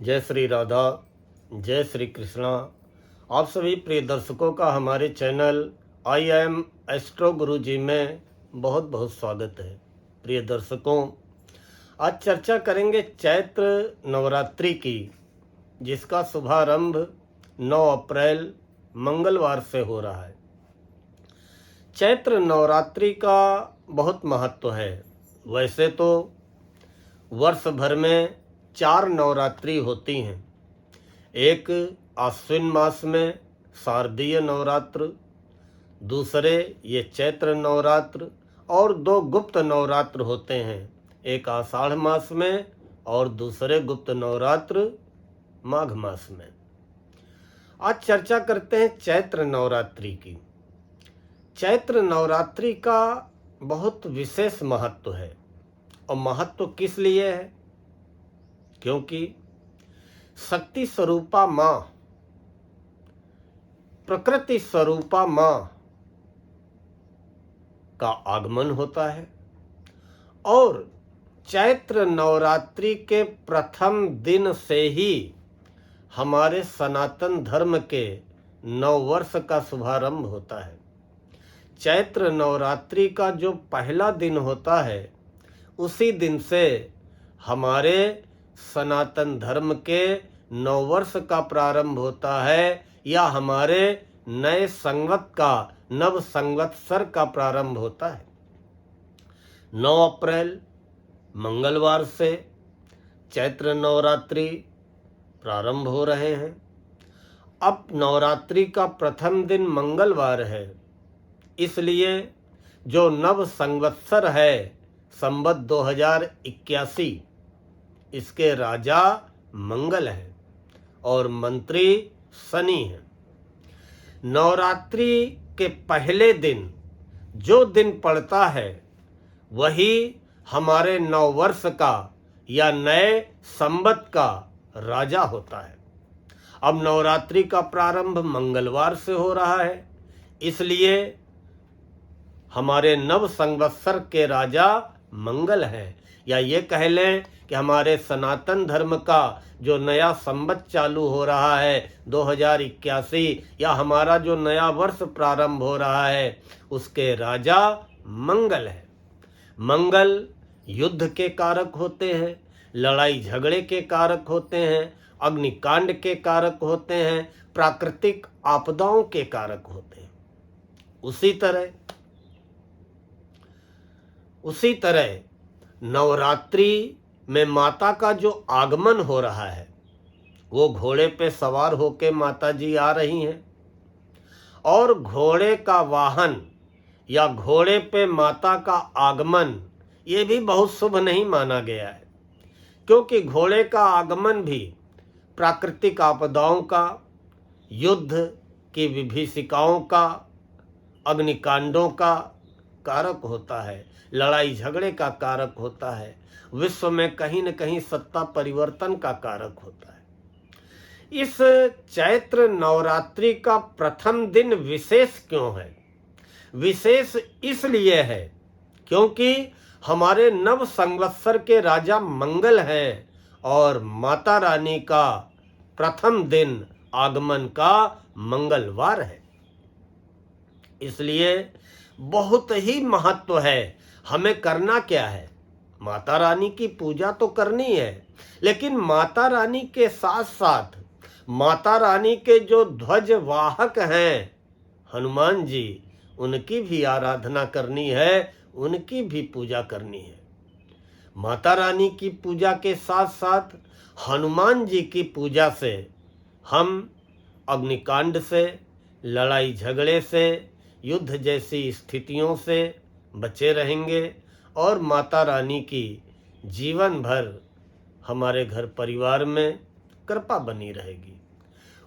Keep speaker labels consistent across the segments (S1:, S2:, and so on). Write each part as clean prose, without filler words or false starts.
S1: जय श्री राधा, जय श्री कृष्णा। आप सभी प्रिय दर्शकों का हमारे चैनल आई एम एस्ट्रो गुरु जी में बहुत बहुत स्वागत है। प्रिय दर्शकों, आज चर्चा करेंगे चैत्र नवरात्रि की, जिसका शुभारंभ 9 अप्रैल मंगलवार से हो रहा है। चैत्र नवरात्रि का बहुत महत्व है। वैसे तो वर्ष भर में 4 नवरात्रि होती हैं। एक आश्विन मास में शारदीय नवरात्र, दूसरे ये चैत्र नवरात्र और 2 गुप्त नवरात्र होते हैं। एक आषाढ़ मास में और दूसरे गुप्त नवरात्र माघ मास में। आज चर्चा करते हैं चैत्र नवरात्रि की। चैत्र नवरात्रि का बहुत विशेष महत्व है। और महत्व किस लिए है? क्योंकि शक्ति स्वरूपा माँ, प्रकृति स्वरूपा माँ का आगमन होता है। और चैत्र नवरात्रि के प्रथम दिन से ही हमारे सनातन धर्म के नववर्ष का शुभारंभ होता है। चैत्र नवरात्रि का जो पहला दिन होता है, उसी दिन से हमारे सनातन धर्म के नववर्ष का प्रारंभ होता है, या हमारे नए संवत का, नव संवत्सर का प्रारंभ होता है। 9 अप्रैल मंगलवार से चैत्र नवरात्रि प्रारंभ हो रहे हैं। अब नवरात्रि का प्रथम दिन मंगलवार है, इसलिए जो नव संवत्सर है संवत 2081, इसके राजा मंगल है और मंत्री शनि है। नवरात्रि के पहले दिन जो दिन पड़ता है, वही हमारे नववर्ष का या नए संवत का राजा होता है। अब नवरात्रि का प्रारंभ मंगलवार से हो रहा है, इसलिए हमारे नव संवत्सर के राजा मंगल है। या ये कह लें कि हमारे सनातन धर्म का जो नया संवत चालू हो रहा है 2081, या हमारा जो नया वर्ष प्रारंभ हो रहा है, उसके राजा मंगल है। मंगल युद्ध के कारक होते हैं, लड़ाई झगड़े के कारक होते हैं, अग्निकांड के कारक होते हैं, प्राकृतिक आपदाओं के कारक होते हैं। उसी तरह नवरात्रि में माता का जो आगमन हो रहा है, वो घोड़े पे सवार होके माता जी आ रही हैं। और घोड़े का वाहन या घोड़े पे माता का आगमन, ये भी बहुत शुभ नहीं माना गया है, क्योंकि घोड़े का आगमन भी प्राकृतिक आपदाओं का, युद्ध की विभीषिकाओं का, अग्निकांडों का कारक होता है, लड़ाई झगड़े का कारक होता है, विश्व में कहीं न कहीं सत्ता परिवर्तन का कारक होता है। इस चैत्र नवरात्रि का प्रथम दिन विशेष क्यों है? विशेष इसलिए है क्योंकि हमारे नव संवत्सर के राजा मंगल हैं और माता रानी का प्रथम दिन आगमन का मंगलवार है। इसलिए बहुत ही महत्व है। हमें करना क्या है? माता रानी की पूजा तो करनी है, लेकिन माता रानी के साथ साथ माता रानी के जो ध्वज वाहक हैं हनुमान जी, उनकी भी आराधना करनी है, उनकी भी पूजा करनी है। माता रानी की पूजा के साथ साथ हनुमान जी की पूजा से हम अग्निकांड से, लड़ाई झगड़े से, युद्ध जैसी स्थितियों से बचे रहेंगे और माता रानी की जीवन भर हमारे घर परिवार में कृपा बनी रहेगी।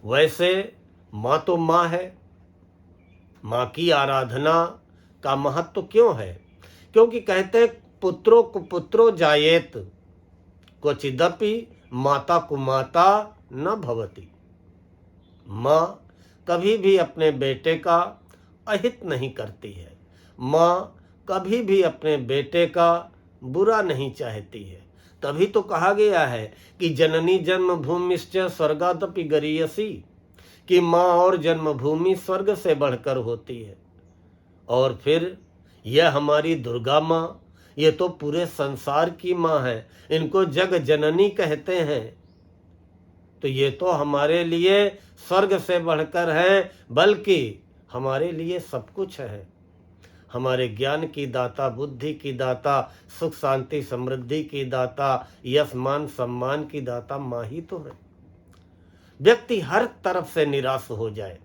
S1: वैसे माँ तो माँ है। माँ की आराधना का महत्व क्यों है? क्योंकि कहते हैं पुत्रो कुपुत्रो जायेत, क्वचिदपि माता कुमाता न भवति। माँ कभी भी अपने बेटे का अहित नहीं करती है। माँ कभी भी अपने बेटे का बुरा नहीं चाहती है, तभी तो कहा गया है कि जननी जन्मभूमिश्च स्वर्गादपि गरीयसी, कि माँ और जन्मभूमि स्वर्ग से बढ़कर होती है। और फिर यह हमारी दुर्गा माँ, ये तो पूरे संसार की माँ है, इनको जग जननी कहते हैं। तो ये तो हमारे लिए स्वर्ग से बढ़कर है, बल्कि हमारे लिए सब कुछ है। हमारे ज्ञान की दाता, बुद्धि की दाता, सुख शांति समृद्धि की दाता, यश मान सम्मान की दाता माँ ही तो है। व्यक्ति हर तरफ से निराश हो जाए,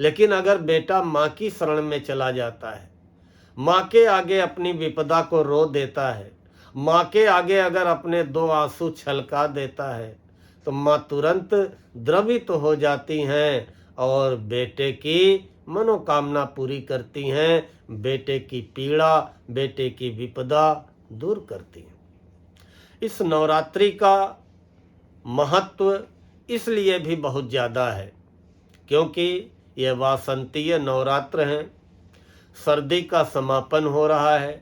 S1: लेकिन अगर बेटा माँ की शरण में चला जाता है, माँ के आगे अपनी विपदा को रो देता है, माँ के आगे अगर अपने 2 आंसू छलका देता है, तो माँ तुरंत द्रवित हो जाती हैं और बेटे की मनोकामना पूरी करती हैं, बेटे की पीड़ा, बेटे की विपदा दूर करती हैं। इस नवरात्रि का महत्व इसलिए भी बहुत ज़्यादा है क्योंकि यह वासंतीय नवरात्र हैं, सर्दी का समापन हो रहा है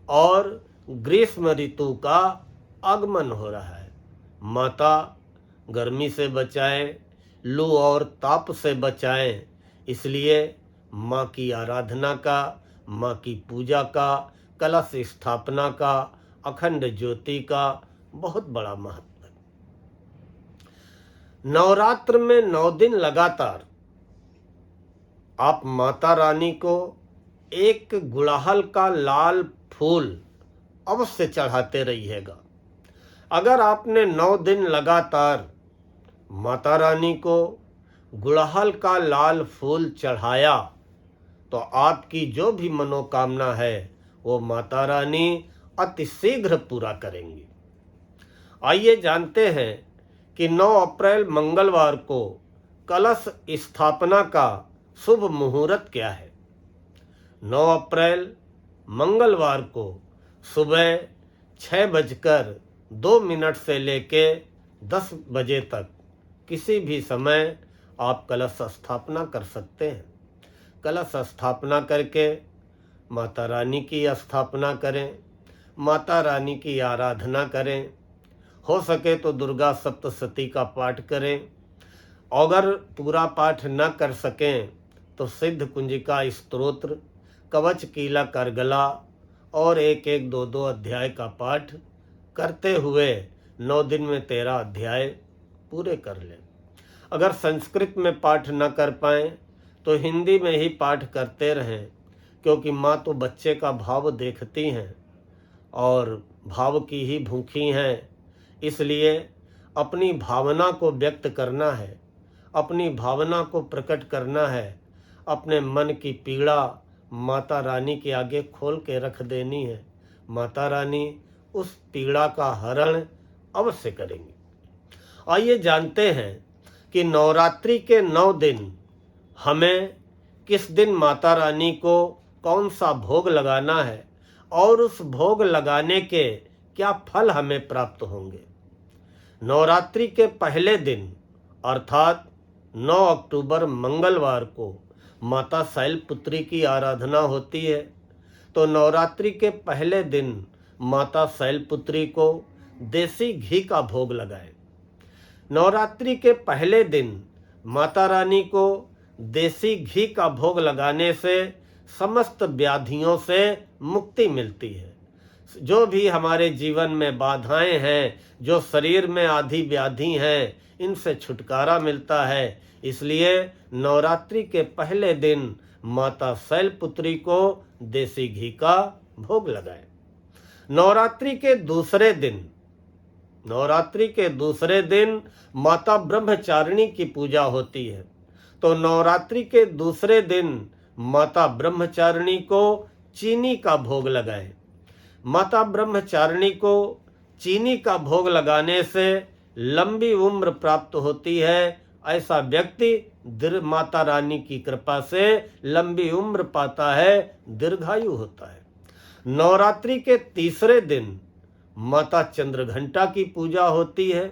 S1: और ग्रीष्म ऋतु का आगमन हो रहा है। माता गर्मी से बचाएं, लू और ताप से बचाएं, इसलिए माँ की आराधना का, माँ की पूजा का, कलश स्थापना का, अखंड ज्योति का बहुत बड़ा महत्व है। नवरात्र में 9 दिन लगातार आप माता रानी को एक गुड़हल का लाल फूल अवश्य चढ़ाते रहिएगा। अगर आपने 9 दिन लगातार माता रानी को गुड़हल का लाल फूल चढ़ाया तो आपकी जो भी मनोकामना है वो माता रानी अति शीघ्र पूरा करेंगी। आइए जानते हैं कि 9 अप्रैल मंगलवार को कलश स्थापना का शुभ मुहूर्त क्या है। 9 अप्रैल मंगलवार को सुबह 6:02 से लेके 10 बजे तक किसी भी समय आप कलश स्थापना कर सकते हैं। कलश स्थापना करके माता रानी की स्थापना करें, माता रानी की आराधना करें। हो सके तो दुर्गा सप्तशती का पाठ करें। अगर पूरा पाठ न कर सकें तो सिद्ध कुंजिका स्तोत्र, कवच कीला करगला और 1-1, 2-2 अध्याय का पाठ करते हुए 9 दिन में 13 अध्याय पूरे कर लें। अगर संस्कृत में पाठ न कर पाएँ तो हिंदी में ही पाठ करते रहें, क्योंकि माँ तो बच्चे का भाव देखती हैं और भाव की ही भूखी हैं। इसलिए अपनी भावना को व्यक्त करना है, अपनी भावना को प्रकट करना है, अपने मन की पीड़ा माता रानी के आगे खोल के रख देनी है। माता रानी उस पीड़ा का हरण अवश्य करेंगी। आइए जानते हैं कि नवरात्रि के 9 दिन हमें किस दिन माता रानी को कौन सा भोग लगाना है और उस भोग लगाने के क्या फल हमें प्राप्त होंगे। नवरात्रि के पहले दिन अर्थात 9 अक्टूबर मंगलवार को माता शैलपुत्री की आराधना होती है। तो नवरात्रि के पहले दिन माता शैलपुत्री को देसी घी का भोग लगाएं। नवरात्रि के पहले दिन माता रानी को देसी घी का भोग लगाने से समस्त व्याधियों से मुक्ति मिलती है। जो भी हमारे जीवन में बाधाएं हैं, जो शरीर में आदि व्याधि हैं, इनसे छुटकारा मिलता है। इसलिए नवरात्रि के पहले दिन माता शैलपुत्री को देसी घी का भोग लगाएं। नवरात्रि के दूसरे दिन माता ब्रह्मचारिणी की पूजा होती है। तो नवरात्रि के दूसरे दिन माता ब्रह्मचारिणी को चीनी का भोग लगाएं। माता ब्रह्मचारिणी को चीनी का भोग लगाने से लंबी उम्र प्राप्त होती है। ऐसा व्यक्ति माता रानी की कृपा से लंबी उम्र पाता है, दीर्घायु होता है। नवरात्रि के तीसरे दिन माता चंद्रघंटा की पूजा होती है।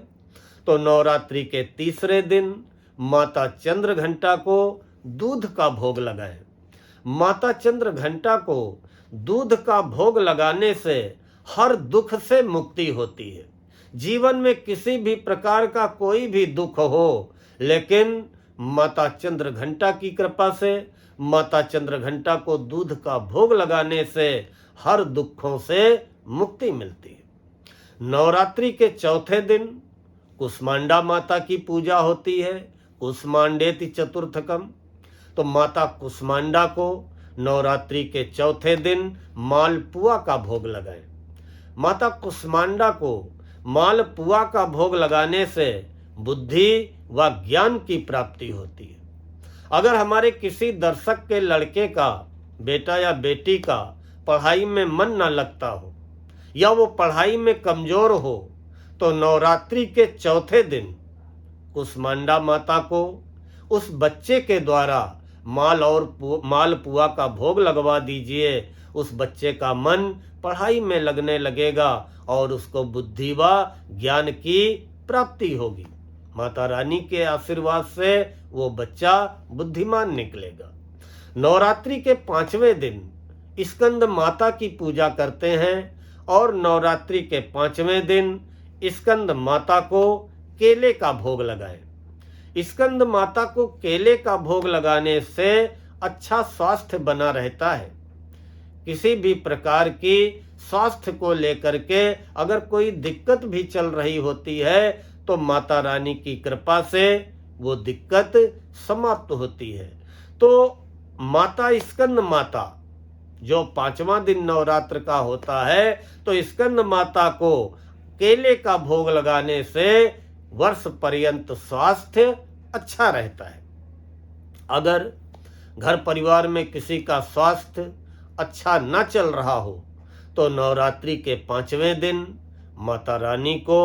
S1: तो नवरात्रि के तीसरे दिन माता चंद्रघंटा को दूध का भोग लगाएं। माता चंद्रघंटा को दूध का भोग लगाने से हर दुख से मुक्ति होती है। जीवन में किसी भी प्रकार का कोई भी दुख हो, लेकिन माता चंद्रघंटा की कृपा से, माता चंद्रघंटा को दूध का भोग लगाने से हर दुखों से मुक्ति मिलती है। नवरात्रि के चौथे दिन कुष्मांडा माता की पूजा होती है, कुष्मांडेति चतुर्थकम। तो माता कुष्मांडा को नवरात्रि के चौथे दिन मालपुआ का भोग लगाएं। माता कुष्मांडा को मालपुआ का भोग लगाने से बुद्धि व ज्ञान की प्राप्ति होती है। अगर हमारे किसी दर्शक के लड़के का, बेटा या बेटी का पढ़ाई में मन न लगता हो या वो पढ़ाई में कमजोर हो, तो नवरात्रि के चौथे दिन कुष्मांडा माता को उस बच्चे के द्वारा मालपुआ का भोग लगवा दीजिए। उस बच्चे का मन पढ़ाई में लगने लगेगा और उसको बुद्धि व ज्ञान की प्राप्ति होगी। माता रानी के आशीर्वाद से वो बच्चा बुद्धिमान निकलेगा। नवरात्रि के 5वें दिन स्कंद माता की पूजा करते हैं और नवरात्रि के 5वें दिन स्कंद माता को केले का भोग लगाएं। स्कंद माता को केले का भोग लगाने से अच्छा स्वास्थ्य बना रहता है। किसी भी प्रकार की स्वास्थ्य को लेकर के अगर कोई दिक्कत भी चल रही होती है तो माता रानी की कृपा से वो दिक्कत समाप्त होती है। तो माता स्कंद माता जो 5वां दिन नवरात्र का होता है, तो स्कंद माता को केले का भोग लगाने से वर्ष पर्यंत स्वास्थ्य अच्छा रहता है। अगर घर परिवार में किसी का स्वास्थ्य अच्छा न चल रहा हो तो नवरात्रि के 5वें दिन माता रानी को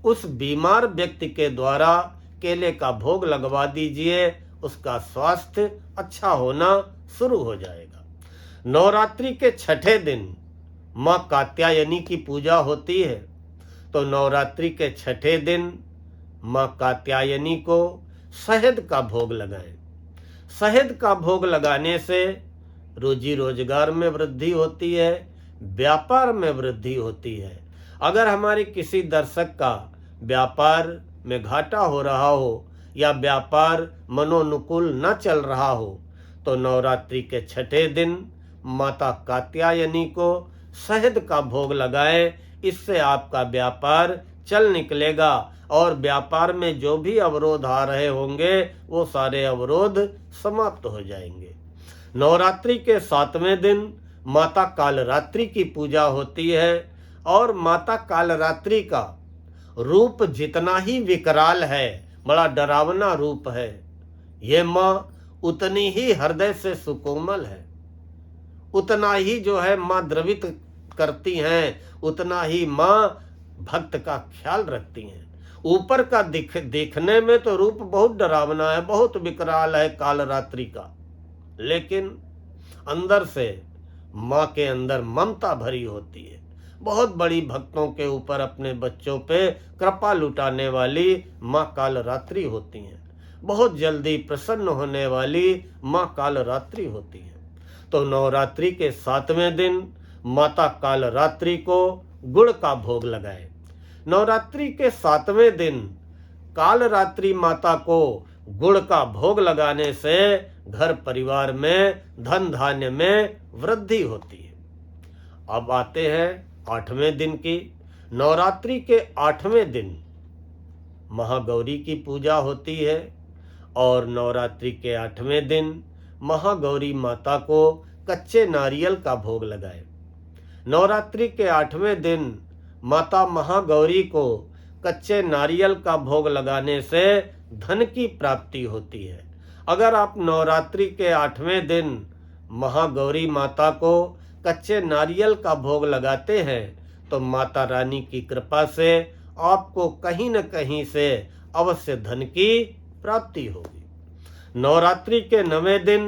S1: उस बीमार व्यक्ति के द्वारा केले का भोग लगवा दीजिए, उसका स्वास्थ्य अच्छा होना शुरू हो जाएगा। नवरात्रि के 6ठे दिन माँ कात्यायनी की पूजा होती है। तो नवरात्रि के 6ठे दिन माँ कात्यायनी को शहद का भोग लगाएं। शहद का भोग लगाने से रोजी रोजगार में वृद्धि होती है, व्यापार में वृद्धि होती है। अगर हमारे किसी दर्शक का व्यापार में घाटा हो रहा हो या व्यापार मनोनुकूल न चल रहा हो तो नवरात्रि के 6ठे दिन माता कात्यायनी को शहद का भोग लगाएं। इससे आपका व्यापार चल निकलेगा और व्यापार में जो भी अवरोध आ रहे होंगे वो सारे अवरोध समाप्त हो जाएंगे। नवरात्रि के 7वें दिन माता कालरात्रि की पूजा होती है और माता कालरात्रि का रूप जितना ही विकराल है, बड़ा डरावना रूप है, ये माँ उतनी ही हृदय से सुकोमल है, उतना ही जो है माँ द्रवित करती हैं, उतना ही माँ भक्त का ख्याल रखती हैं। ऊपर का देखने में तो रूप बहुत डरावना है, बहुत विकराल है कालरात्रि का, लेकिन अंदर से माँ के अंदर ममता भरी होती है। बहुत बड़ी भक्तों के ऊपर अपने बच्चों पे कृपा लुटाने वाली माँ कालरात्रि होती हैं। बहुत जल्दी प्रसन्न होने वाली माँ कालरात्रि होती है। तो नवरात्रि के 7वें दिन माता कालरात्रि को गुड़ का भोग लगाएं। नवरात्रि के 7वें दिन कालरात्रि माता को गुड़ का भोग लगाने से घर परिवार में धन धान्य में वृद्धि होती है। अब आते हैं 8वें दिन की। नवरात्रि के 8वें दिन महागौरी की पूजा होती है और नवरात्रि के 8वें दिन महागौरी माता को कच्चे नारियल का भोग लगाएं। नवरात्रि के 8वें दिन माता महागौरी को कच्चे नारियल का भोग लगाने से धन की प्राप्ति होती है। अगर आप नवरात्रि के 8वें दिन महागौरी माता को कच्चे नारियल का भोग लगाते हैं तो माता रानी की कृपा से आपको कहीं न कहीं से अवश्य धन की प्राप्ति होगी। नवरात्रि के 9वें दिन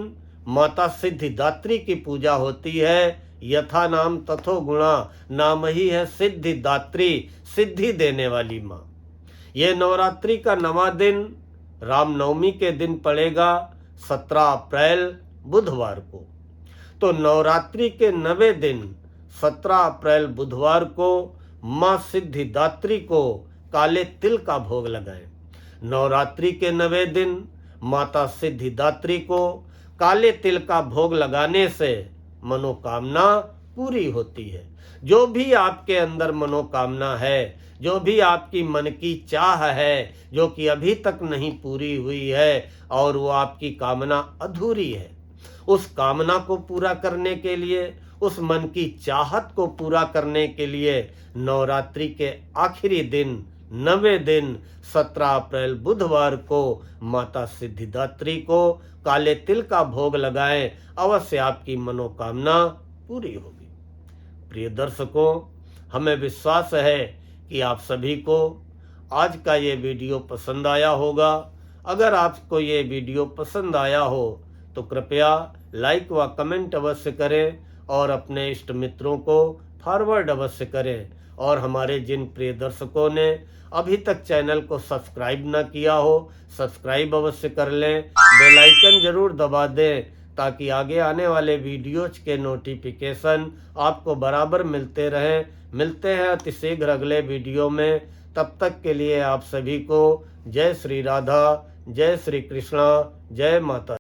S1: माता सिद्धिदात्री की पूजा होती है। यथा नाम तथो गुणा, नाम ही है सिद्धिदात्री, सिद्धि देने वाली माँ। यह नवरात्रि का 9वां दिन रामनवमी के दिन पड़ेगा 17 अप्रैल बुधवार को। तो नवरात्रि के 9वें दिन 17 अप्रैल बुधवार को माँ सिद्धिदात्री को काले तिल का भोग लगाएं। नवरात्रि के 9वें दिन माता सिद्धिदात्री को काले तिल का भोग लगाने से मनोकामना पूरी होती है। जो भी आपके अंदर मनोकामना है, जो भी आपकी मन की चाह है, जो कि अभी तक नहीं पूरी हुई है और वो आपकी कामना अधूरी है, उस कामना को पूरा करने के लिए, उस मन की चाहत को पूरा करने के लिए नवरात्रि के आखिरी दिन 9वें दिन 17 अप्रैल बुधवार को माता सिद्धिदात्री को काले तिल का भोग लगाएं। अवश्य आपकी मनोकामना पूरी होगी। प्रिय दर्शकों, हमें विश्वास है कि आप सभी को आज का ये वीडियो पसंद आया होगा। अगर आपको ये वीडियो पसंद आया हो तो कृपया लाइक व कमेंट अवश्य करें और अपने इष्ट मित्रों को फॉरवर्ड अवश्य करें। और हमारे जिन प्रिय दर्शकों ने अभी तक चैनल को सब्सक्राइब न किया हो, सब्सक्राइब अवश्य कर लें, बेल आइकन जरूर दबा दें ताकि आगे आने वाले वीडियोज के नोटिफिकेशन आपको बराबर मिलते रहें। मिलते हैं अतिशीघ्र अगले वीडियो में। तब तक के लिए आप सभी को जय श्री राधा, जय श्री कृष्णा, जय माता।